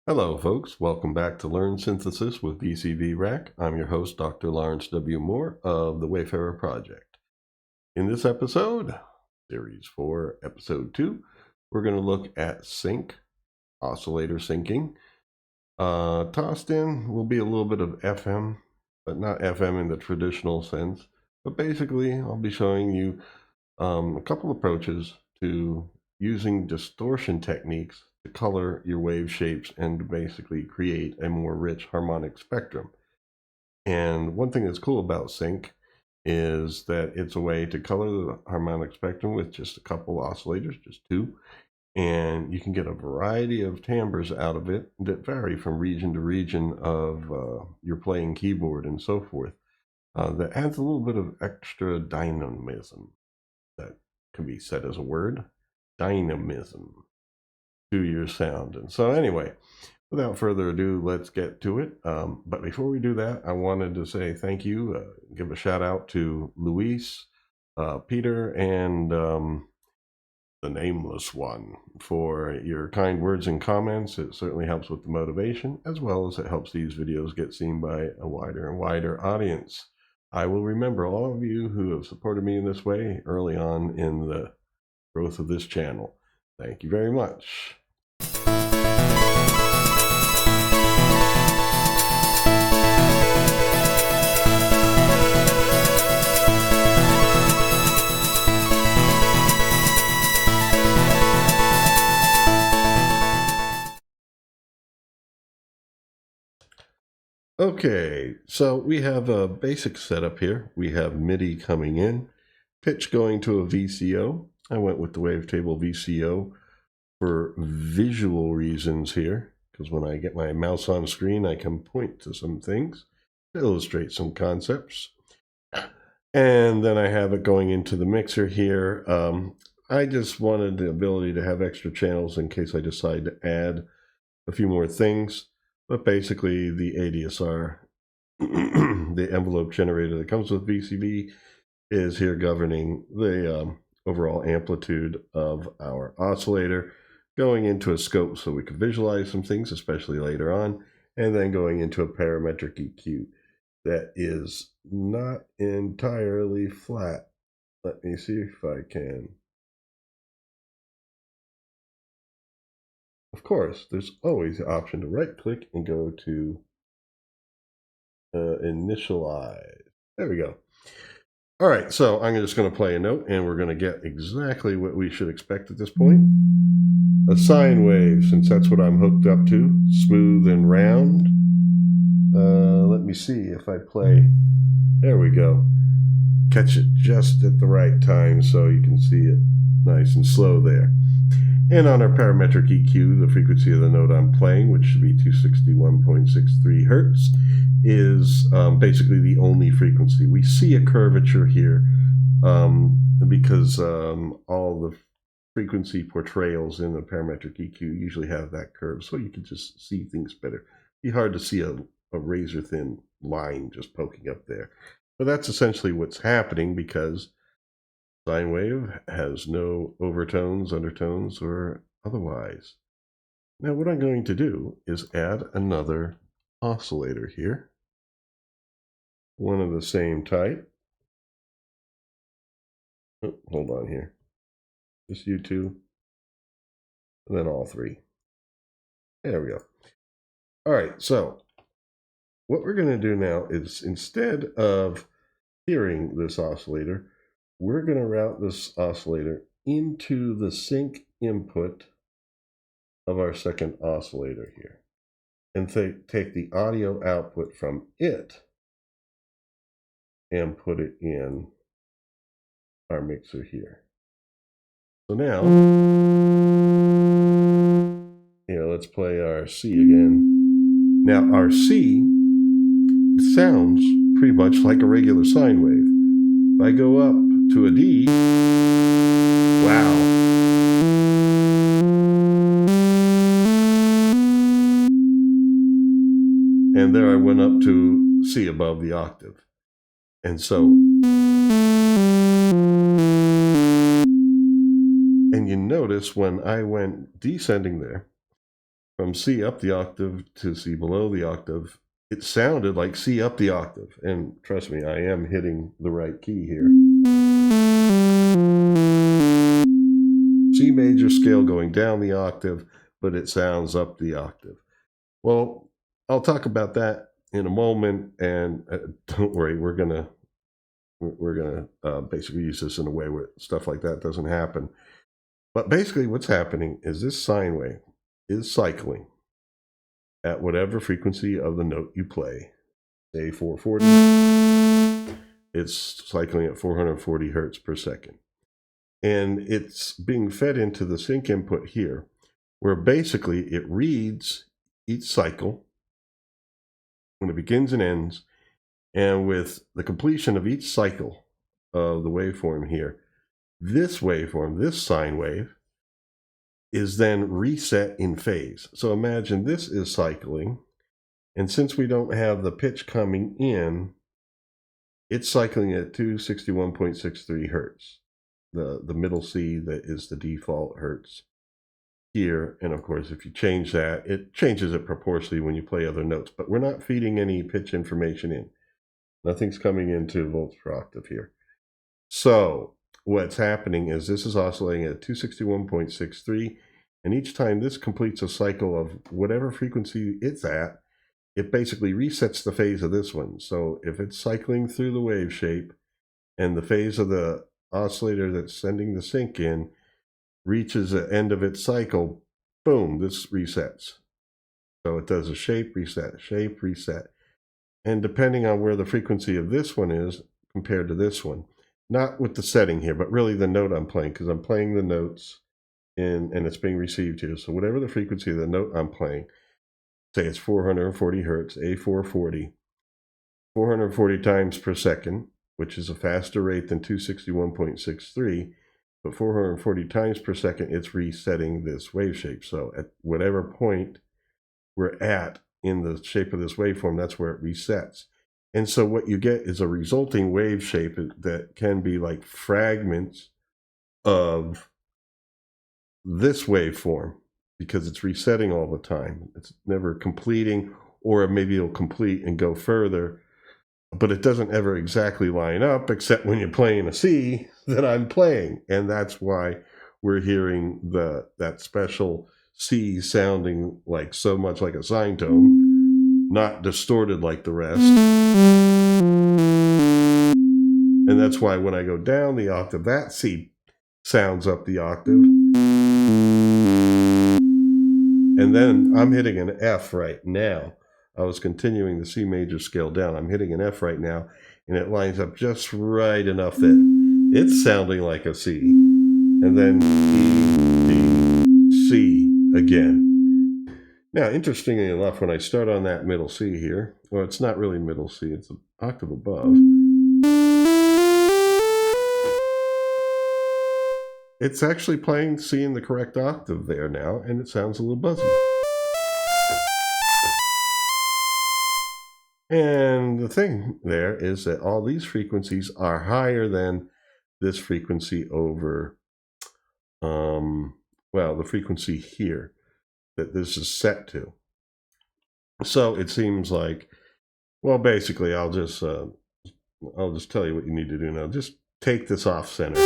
Hello, folks. Welcome back to Learn Synthesis with VCV Rack. I'm your host, Dr. Lawrence W. Moore of the Wayfarer Project. In this episode, Series 4, Episode 2, we're going to look at sync, oscillator syncing. Tossed in will be a little bit of FM, but not FM in the traditional sense. But basically, I'll be showing you a couple approaches to using distortion techniques to color your wave shapes and to basically create a more rich harmonic spectrum. And one thing that's cool about sync is that it's a way to color the harmonic spectrum with just a couple oscillators, just two, and you can get a variety of timbres out of it that vary from region to region of your playing keyboard and so forth. That adds a little bit of extra dynamism, that can be said as a word, dynamism, to your sound. And so anyway, without further ado, let's get to it. But before we do that, I wanted to say thank you, give a shout out to Luis, Peter, and the nameless one for your kind words and comments. It certainly helps with the motivation, as well as it helps these videos get seen by a wider and wider audience. I will remember all of you who have supported me in this way early on in the growth of this channel. Thank you very much. Okay, so we have a basic setup here. We have MIDI coming in, pitch going to a VCO. I went with the wavetable VCO for visual reasons here, because when I get my mouse on screen, I can point to some things to illustrate some concepts. And then I have it going into the mixer here. I just wanted the ability to have extra channels in case I decide to add a few more things. But basically, the ADSR, the envelope generator that comes with VCV, is here governing the overall amplitude of our oscillator, going into a scope so we can visualize some things, especially later on, and then going into a parametric EQ that is not entirely flat. Let me see if I can. Of course, there's always the option to right-click and go to initialize. There we go. All right, so I'm just going to play a note, and we're going to get exactly what we should expect at this point. A sine wave, since that's what I'm hooked up to, smooth and round. Let me see if I play. There we go. Catch it just at the right time so you can see it nice and slow there. And on our parametric EQ, the frequency of the note I'm playing, which should be 261.63 hertz, is basically the only frequency. We see a curvature here because all the frequency portrayals in the parametric EQ usually have that curve, so you can just see things better. It'd be hard to see a razor thin line just poking up there. But that's essentially what's happening because sine wave has no overtones, undertones, or otherwise. Now what I'm going to do is add another oscillator here, one of the same type. Oh, hold on here. Just you two, and then all three. There we go. All right, so what we're going to do now is instead of hearing this oscillator, we're going to route this oscillator into the sync input of our second oscillator here and take the audio output from it and put it in our mixer here. So now, let's play our C again. Now our C sounds pretty much like a regular sine wave. If I go up to a D, wow. And there I went up to C above the octave. And so, and you notice when I went descending there, from C up the octave to C below the octave, it sounded like C up the octave. And trust me, I am hitting the right key here. C major scale going down the octave, but it sounds up the octave. Well, I'll talk about that in a moment, and don't worry, we're gonna basically use this in a way where stuff like that doesn't happen. But basically what's happening is this sine wave is cycling at whatever frequency of the note you play. Say 440, it's cycling at 440 hertz per second. And it's being fed into the sync input here, where basically it reads each cycle when it begins and ends, and with the completion of each cycle of the waveform here, this waveform, this sine wave, is then reset in phase. So imagine this is cycling, and since we don't have the pitch coming in, it's cycling at 261.63 hertz. The middle C that is the default hertz here. And of course, if you change that, it changes it proportionally when you play other notes, but we're not feeding any pitch information in. Nothing's coming into volts per octave here. So what's happening is this is oscillating at 261.63, and each time this completes a cycle of whatever frequency it's at, it basically resets the phase of this one. So if it's cycling through the wave shape and the phase of the oscillator that's sending the sync in reaches the end of its cycle, boom, this resets. So it does a shape reset, and depending on where the frequency of this one is compared to this one, not with the setting here, but really the note I'm playing, because I'm playing the notes and it's being received here. So whatever the frequency of the note I'm playing, say it's 440 hertz, A440, 440 times per second, which is a faster rate than 261.63, but 440 times per second, it's resetting this wave shape. So at whatever point we're at in the shape of this waveform, that's where it resets. And so what you get is a resulting wave shape that can be like fragments of this waveform, because it's resetting all the time. It's never completing, or maybe it'll complete and go further, but it doesn't ever exactly line up, except when you're playing a C that I'm playing. And that's why we're hearing that special C sounding like so much like a sine tone, not distorted like the rest. And that's why when I go down the octave, that C sounds up the octave. And then I'm hitting an F right now. I was continuing the C major scale down. I'm hitting an F right now, and it lines up just right enough that it's sounding like a C. And then E, D, C again. Now, interestingly enough, when I start on that middle C here, well, it's not really middle C, it's an octave above. It's actually playing C in the correct octave there now, and it sounds a little buzzy. And the thing there is that all these frequencies are higher than this frequency over, well, the frequency here that this is set to. So it seems like, well, basically, I'll just tell you what you need to do now. Just take this off center.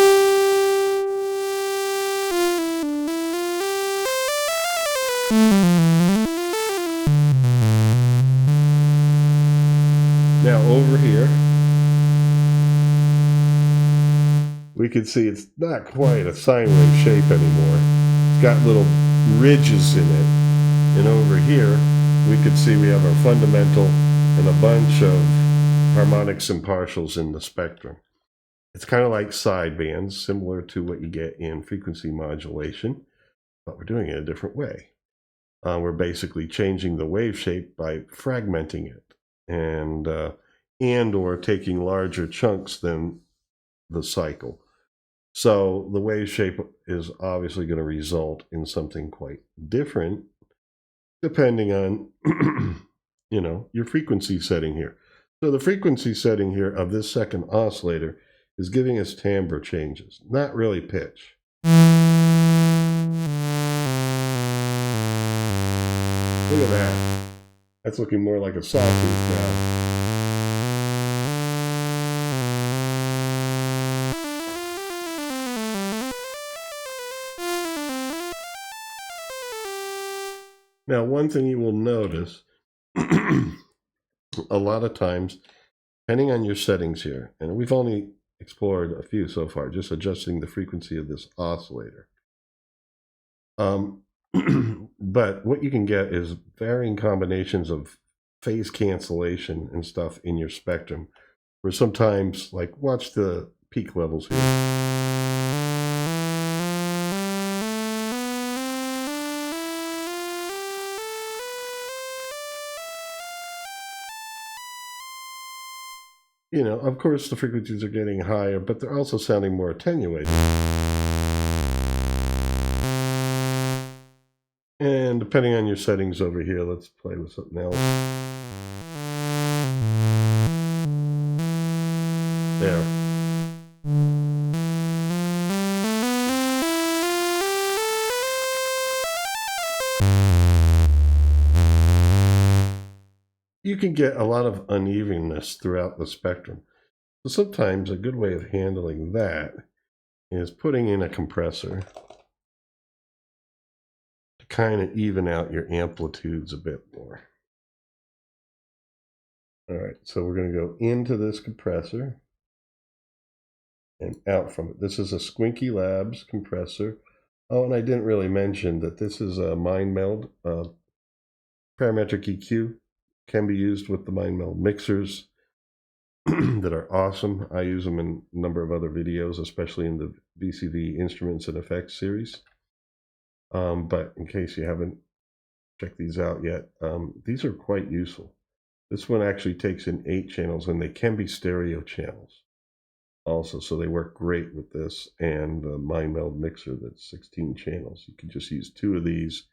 Now over here, we can see it's not quite a sine wave shape anymore. It's got little ridges in it. And over here, we can see we have our fundamental and a bunch of harmonics and partials in the spectrum. It's kind of like sidebands, similar to what you get in frequency modulation, but we're doing it a different way. We're basically changing the wave shape by fragmenting it and or taking larger chunks than the cycle. So the wave shape is obviously going to result in something quite different depending on your frequency setting here. So the frequency setting here of this second oscillator is giving us timbre changes, not really pitch. Look at that. That's looking more like a sawtooth now. Now, one thing you will notice, a lot of times, depending on your settings here, and we've only explored a few so far, just adjusting the frequency of this oscillator. But what you can get is varying combinations of phase cancellation and stuff in your spectrum, where sometimes, like, watch the peak levels here. You know, of course, the frequencies are getting higher, but they're also sounding more attenuated. And depending on your settings over here, let's play with something else. There. You can get a lot of unevenness throughout the spectrum. So sometimes a good way of handling that is putting in a compressor to kind of even out your amplitudes a bit more. All right, so we're going to go into this compressor and out from it. This is a Squinky Labs compressor. Oh, and I didn't really mention that this is a Mind Meld parametric EQ. Can be used with the Mind Meld mixers that are awesome. I use them in a number of other videos, especially in the VCV Instruments and Effects series. But in case you haven't checked these out yet, these are quite useful. This one actually takes in 8 channels, and they can be stereo channels also, so they work great with this and the Mind Meld mixer that's 16 channels. You can just use 2 of these,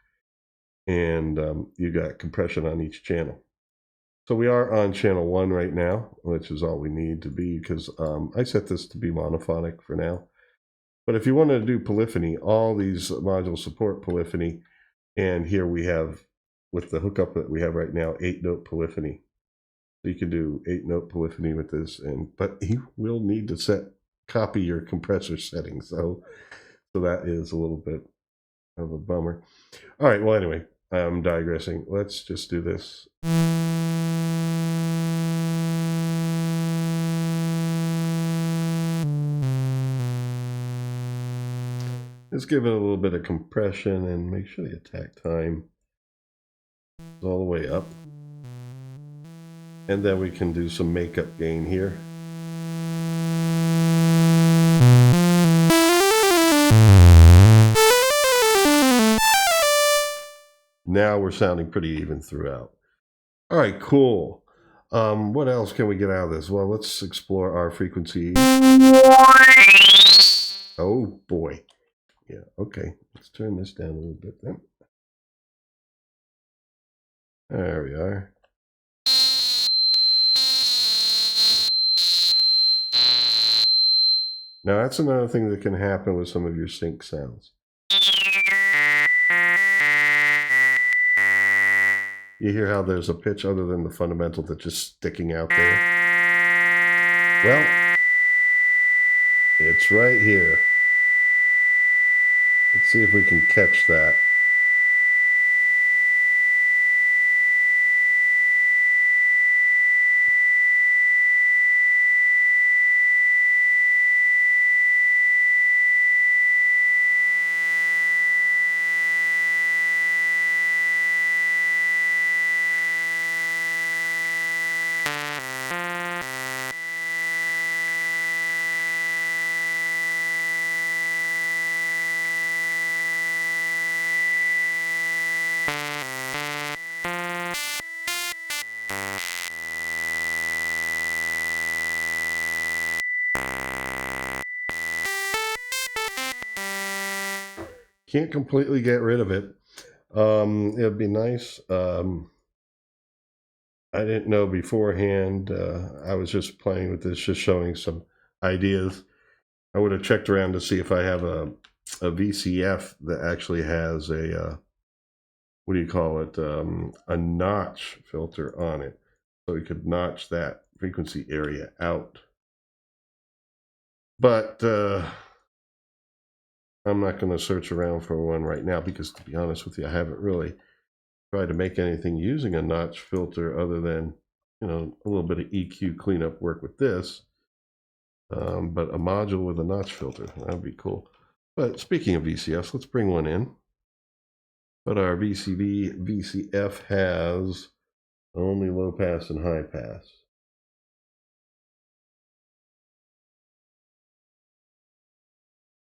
and you got compression on each channel. So we are on channel 1 right now, which is all we need to be, because I set this to be monophonic for now. But if you want to do polyphony, all these modules support polyphony. And here we have, with the hookup that we have right now, 8-note polyphony. So you can do 8-note polyphony with this, but you will need to copy your compressor settings. So that is a little bit of a bummer. All right, well, anyway, I'm digressing. Let's just do this. Let's give it a little bit of compression and make sure the attack time is all the way up. And then we can do some makeup gain here. Now we're sounding pretty even throughout. All right, cool. What else can we get out of this? Well, let's explore our frequency. Oh boy. Yeah, okay. Let's turn this down a little bit then. There we are. Now that's another thing that can happen with some of your sync sounds. You hear how there's a pitch other than the fundamental that's just sticking out there? Well, it's right here. Let's see if we can catch that. Can't completely get rid of it. It'd be nice. I didn't know beforehand. I was just playing with this, just showing some ideas. I would have checked around to see if I have a VCF that actually has a what do you call it, a notch filter on it. So we could notch that frequency area out. But I'm not going to search around for one right now because, to be honest with you, I haven't really tried to make anything using a notch filter other than, you know, a little bit of EQ cleanup work with this. But a module with a notch filter, that would be cool. But speaking of VCFs, let's bring one in. But our VCV VCF has only low pass and high pass.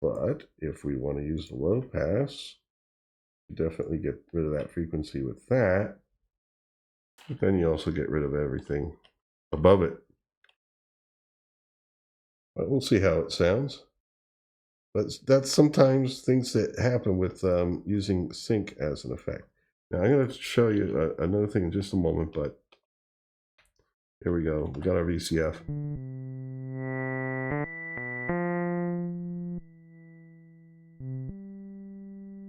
But if we want to use the low pass, definitely get rid of that frequency with that. But then you also get rid of everything above it. But we'll see how it sounds. But that's sometimes things that happen with using sync as an effect. Now I'm going to show you another thing in just a moment, but here we go. We got our VCF.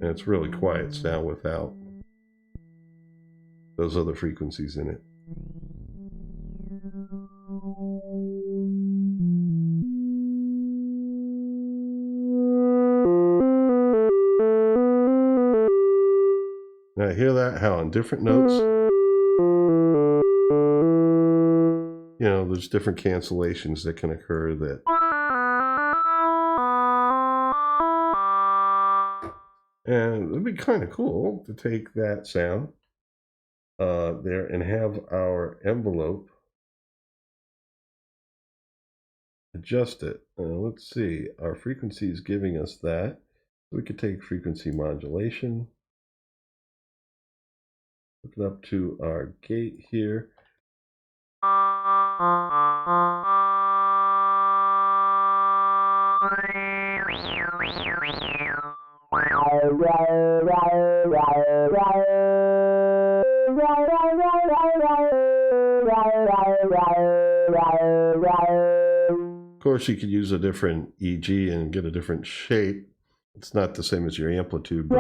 And it's really quiet sound without those other frequencies in it. Now hear that? How on different notes, you know, there's different cancellations that can occur that and it'd be kind of cool to take that sound there and have our envelope adjust it. Let's see, our frequency is giving us that. We could take frequency modulation, hook it up to our gate here. Of course, you could use a different EG and get a different shape. It's not the same as your amplitude, but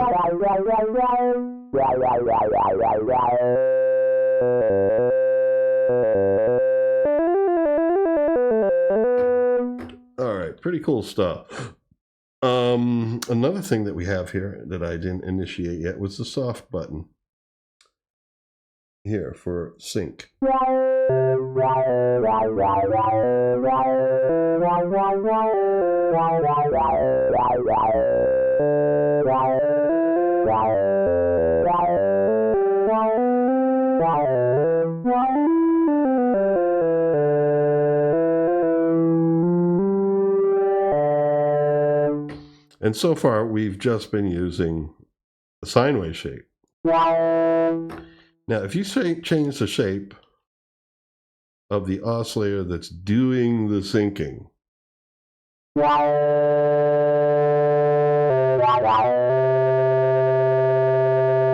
all right, pretty cool stuff. Another thing that we have here that I didn't initiate yet was the soft button here for sync. And so far, we've just been using the sine wave shape. Now, if you change the shape of the oscillator that's doing the syncing,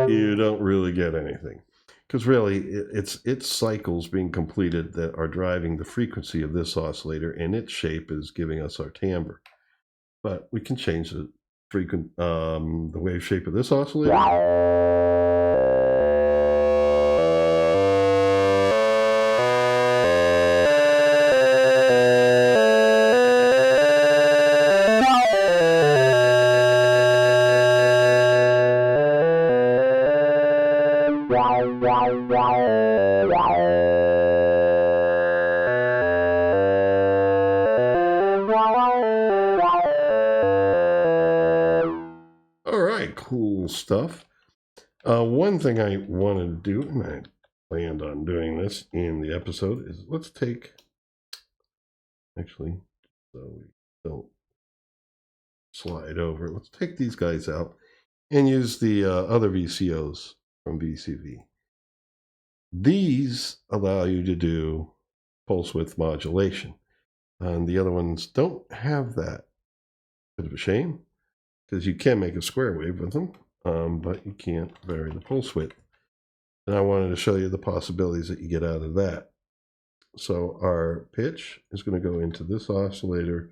you don't really get anything. Because really, it's cycles being completed that are driving the frequency of this oscillator, and its shape is giving us our timbre. But we can change the wave shape of this oscillator. Cool stuff. One thing I wanted to do, and I planned on doing this in the episode, is let's take, actually, so we don't slide over, let's take these guys out and use the other VCOs from VCV. These allow you to do pulse width modulation, and the other ones don't have that. Bit of a shame, because you can make a square wave with them, but you can't vary the pulse width. And I wanted to show you the possibilities that you get out of that. So our pitch is going to go into this oscillator.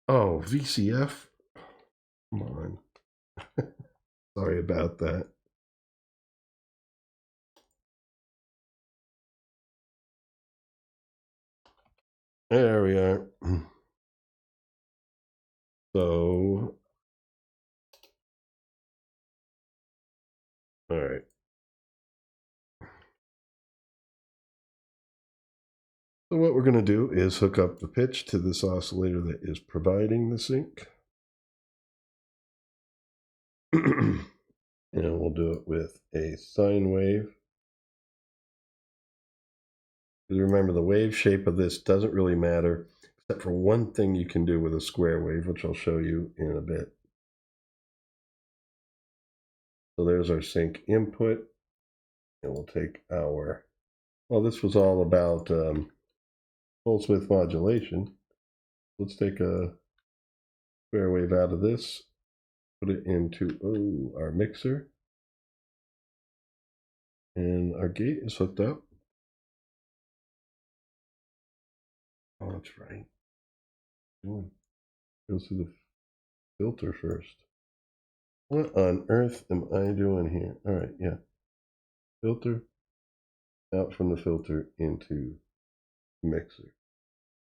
Oh, VCF? Come on. Sorry about that. There we are. So, all right. So what we're going to do is hook up the pitch to this oscillator that is providing the sync. And we'll do it with a sine wave. Remember, the wave shape of this doesn't really matter, except for one thing you can do with a square wave, which I'll show you in a bit. So there's our sync input. And we'll take our, well, this was all about pulse width modulation. Let's take a square wave out of this, put it into our mixer. And our gate is hooked up. Oh, that's right. Go through the filter first. What on earth am I doing here? All right, yeah. Filter, out from the filter into mixer.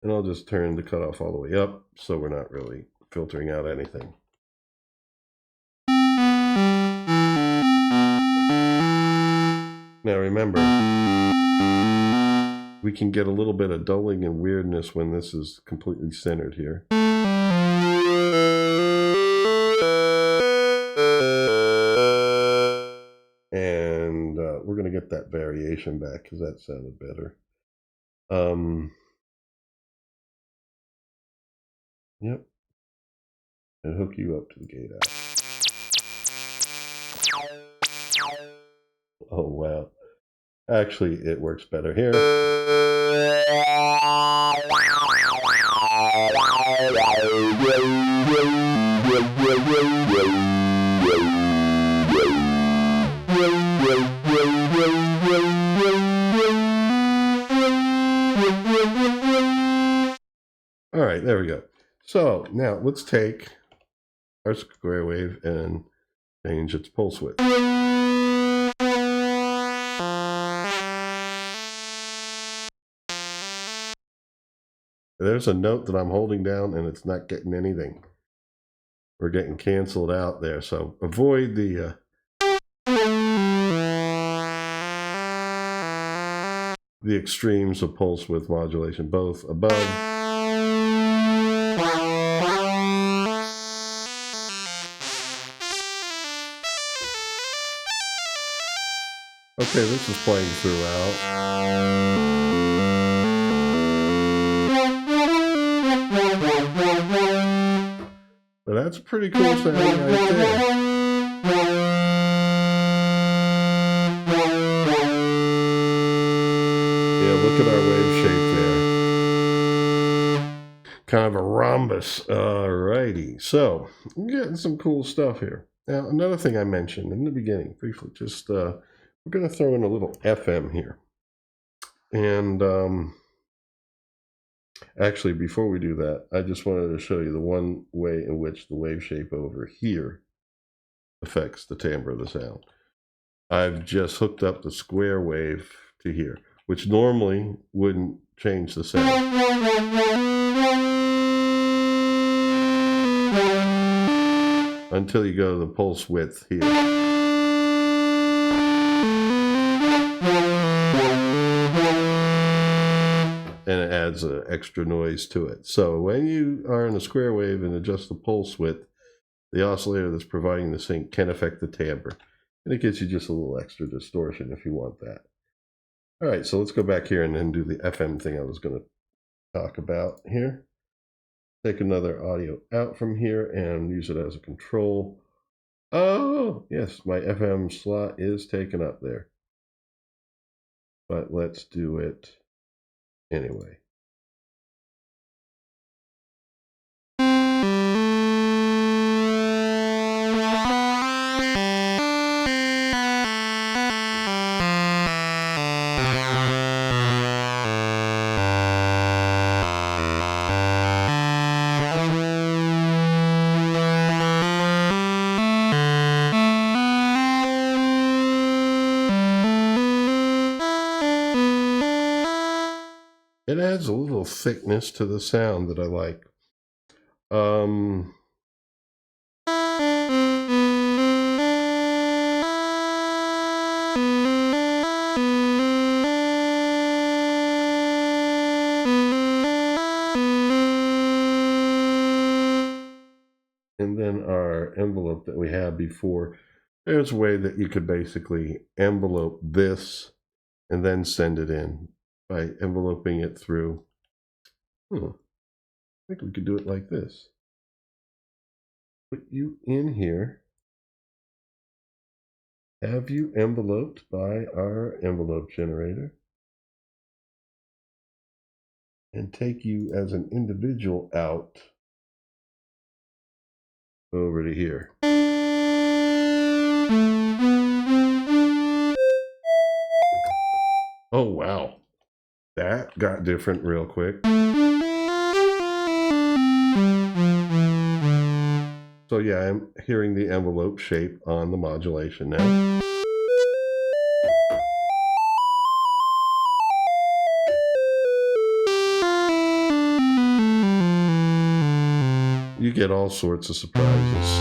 And I'll just turn the cutoff all the way up so we're not really filtering out anything. Now remember, we can get a little bit of dulling and weirdness when this is completely centered here. And we're going to get that variation back because that sounded better. Yep. And hook you up to the gate out. Oh, wow. Actually, it works better here. All right, there we go. So now let's take our square wave and change its pulse width. There's a note that I'm holding down and it's not getting anything. We're getting canceled out there. So avoid the extremes of pulse width modulation, both above okay, this is playing throughout. But that's a pretty cool sound right there. Yeah, look at our wave shape there. Kind of a rhombus. Alrighty. So, we're getting some cool stuff here. Now, another thing I mentioned in the beginning, briefly, just we're going to throw in a little FM here. And actually, before we do that, I just wanted to show you the one way in which the wave shape over here affects the timbre of the sound. I've just hooked up the square wave to here, which normally wouldn't change the sound. Until you go to the pulse width here. And it adds an extra noise to it. So when you are in a square wave and adjust the pulse width, the oscillator that's providing the sync can affect the timbre. And it gives you just a little extra distortion if you want that. All right, so let's go back here and then do the FM thing I was going to talk about here. Take another audio out from here and use it as a control. Oh, yes, my FM slot is taken up there. But let's do it anyway. It adds a little thickness to the sound that I like. And then our envelope that we had before, there's a way that you could basically envelope this and then send it in by enveloping it through. I think we could do it like this. Put you in here, have you enveloped by our envelope generator, and take you as an individual out over to here. Oh, wow. That got different real quick. So yeah, I'm hearing the envelope shape on the modulation now. You get all sorts of surprises.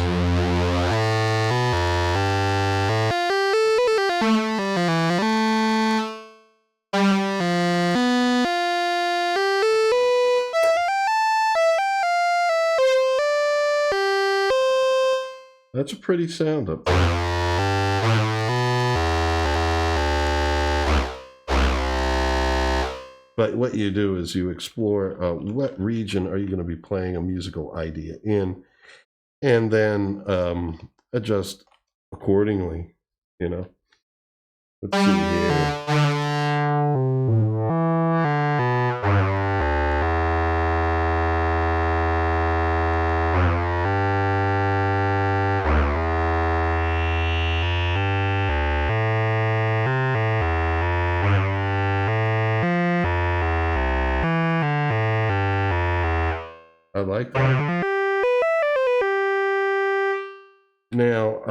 That's a pretty sound up there. But what you do is you explore what region are you going to be playing a musical idea in, and then adjust accordingly, you know. Let's see here. I like that. Now,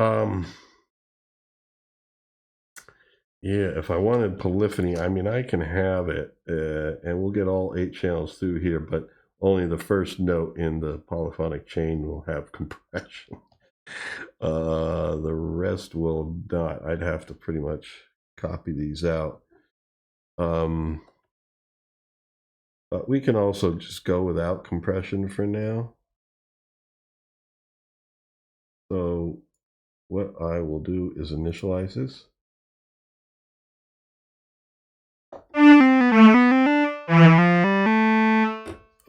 yeah, if I wanted polyphony, I mean, I can have it, and we'll get all 8 channels through here, but only the first note in the polyphonic chain will have compression. The rest will not. I'd have to pretty much copy these out. But we can also just go without compression for now. So what I will do is initialize this.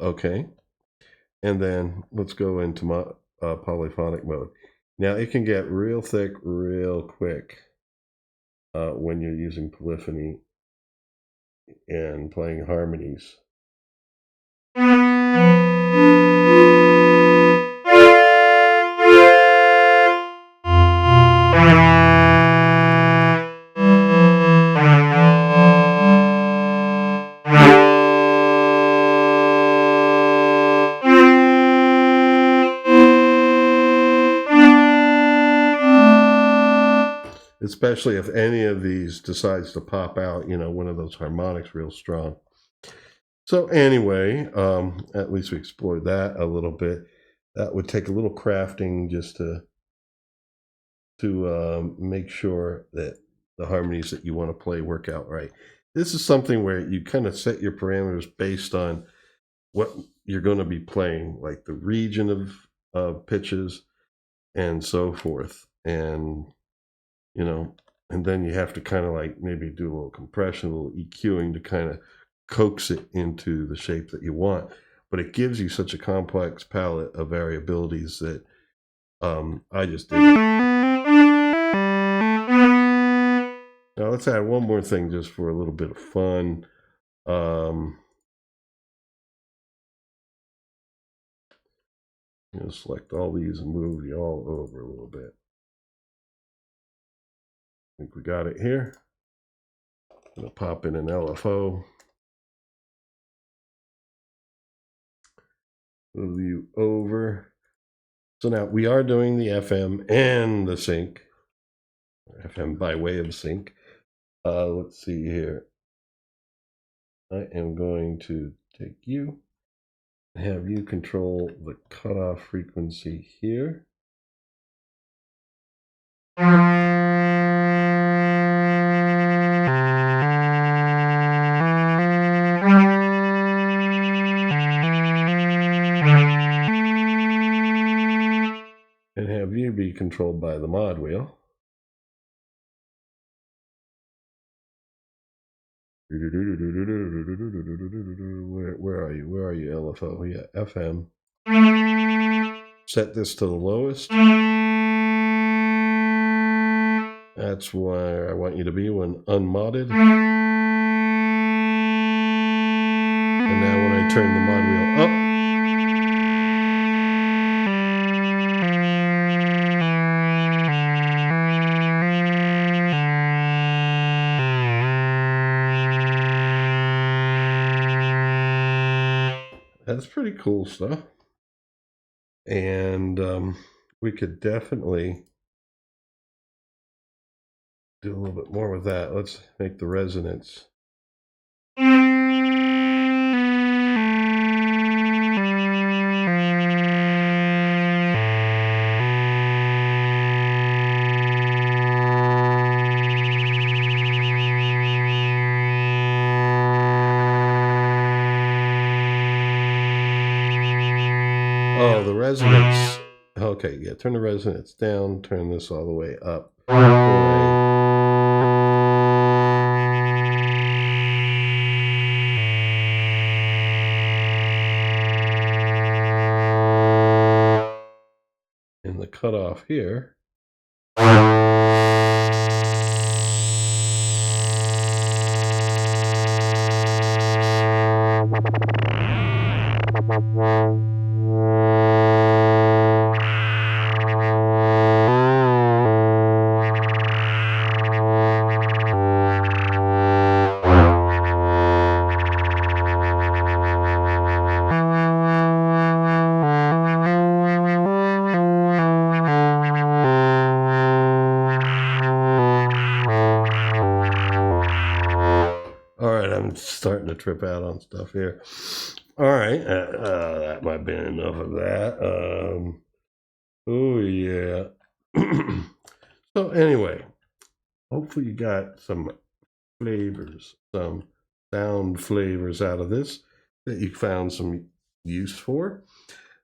Okay. And then let's go into my polyphonic mode. Now it can get real thick real quick when you're using polyphony and playing harmonies. Especially if any of these decides to pop out, you know, one of those harmonics real strong. So anyway, at least we explored that a little bit. That would take a little crafting just to make sure that the harmonies that you want to play work out right. This is something where you kind of set your parameters based on what you're going to be playing, like the region of pitches and so forth. And, you know, and then you have to kind of like maybe do a little compression, a little EQing to kind of coax it into the shape that you want. But it gives you such a complex palette of variabilities that I just dig it. Now let's add one more thing just for a little bit of fun. Select all these and move you all over a little bit. I think we got it here. I'm going to pop in an LFO. Move you over. So now we are doing the FM and the sync. FM by way of sync. Let's see here. I am going to take you, have you control the cutoff frequency here. And have you be controlled by the mod wheel. Where are you? Where are you, LFO? Yeah, FM. Set this to the lowest. That's where I want you to be when unmodded. And now when I turn the mod wheel up, that's pretty cool stuff. And we could definitely do a little bit more with that. Let's make the resonance. Oh, the resonance. Okay, yeah, turn the resonance down, turn this all the way up. In the cutoff here. All right, I'm starting to trip out on stuff here. All right, that might have been enough of that. Oh, yeah. So anyway, hopefully you got some flavors, some sound flavors out of this that you found some use for.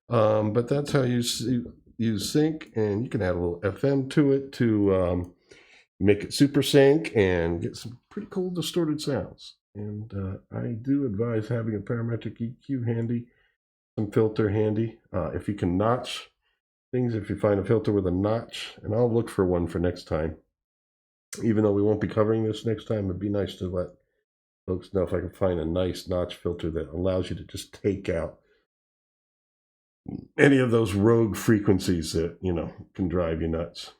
But that's how you use sync, and you can add a little FM to it to make it super sync and get some pretty cool distorted sounds. And I do advise having a parametric EQ handy, some filter handy. If you can notch things, if you find a filter with a notch, and I'll look for one for next time. Even though we won't be covering this next time, it'd be nice to let folks know if I can find a nice notch filter that allows you to just take out any of those rogue frequencies that, you know, can drive you nuts.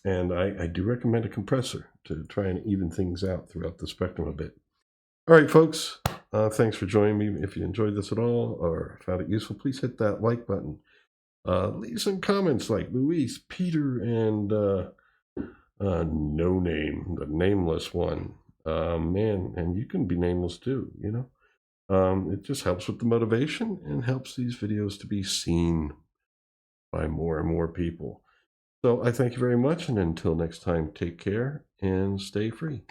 And I do recommend a compressor to try and even things out throughout the spectrum a bit. All right, folks, thanks for joining me. If you enjoyed this at all or found it useful, please hit that like button. Leave some comments like Luis, Peter, and No Name, the nameless one. Man, and you can be nameless too, you know. It just helps with the motivation and helps these videos to be seen by more and more people. So I thank you very much, and until next time, take care and stay free.